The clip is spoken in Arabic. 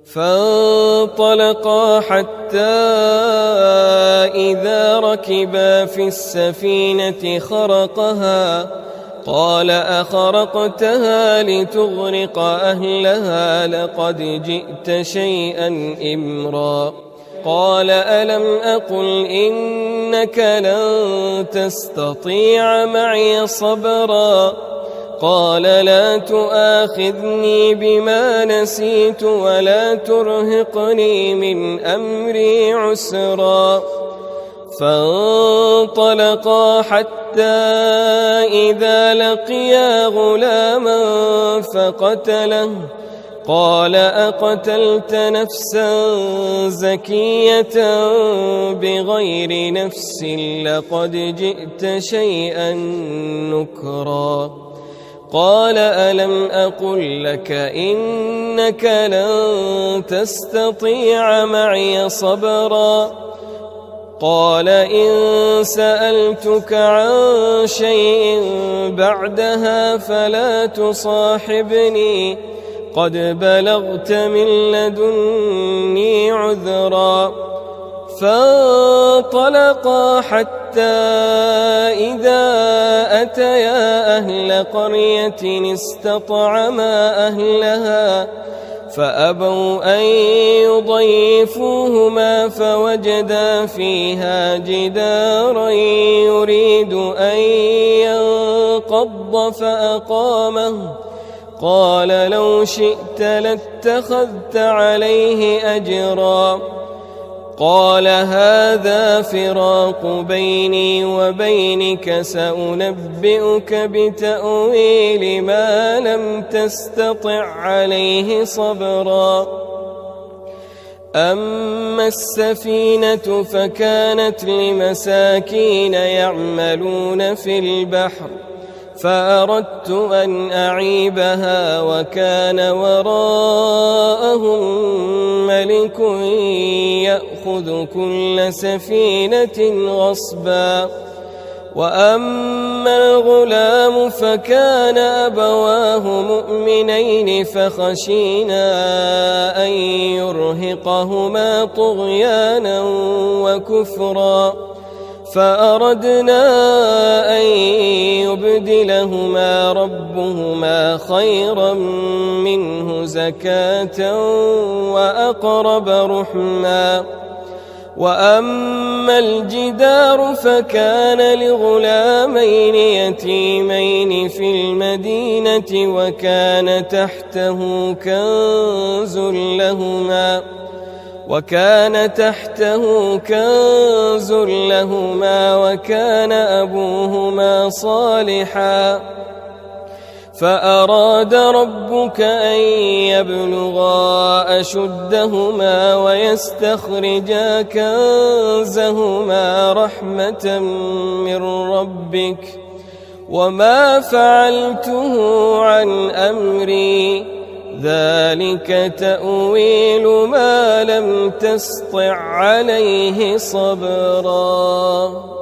فانطلقا حتى إذا ركبا في السفينة خرقها قال أخرقتها لتغرق أهلها لقد جئت شيئا إمرا قال ألم أقل إنك لن تستطيع معي صبرا قال لا تؤاخذني بما نسيت ولا ترهقني من أمري عسرا فانطلقا حتى إذا لقيا غلاما فقتله قال أقتلت نفسا زكية بغير نفس لقد جئت شيئا نكرا قال ألم أقل لك إنك لن تستطيع معي صبرا قال إن سألتك عن شيء بعدها فلا تصاحبني قد بلغت من لدني عذرا فانطلقا حتى إذا أتيا أهل قرية استطعما أهلها فأبوا أن يضيفوهما فوجدا فيها جدارا يريد أن ينقض فأقامه قال لو شئت لاتخذت عليه أجرا قال هذا فراق بيني وبينك سأنبئك بتأويل ما لم تستطع عليه صبرا أما السفينة فكانت لمساكين يعملون في البحر فأردت أن أعيبها وكان وراءهم ملك يأخذ كل سفينة غصبا وأما الغلام فكان أبواه مؤمنين فخشينا أن يرهقهما طغيانا وكفرا فأردنا أن يبدلهما ربهما خيرا منه زكاة وأقرب رحما وأما الجدار فكان لغلامين يتيمين في المدينة وكان تحته كنز لهما وكان أبوهما صالحا فأراد ربك أن يبلغا أشدهما ويستخرجا كنزهما رحمة من ربك وما فعلته عن أمري ذلك تأويل ما لم تسطع عليه صبرا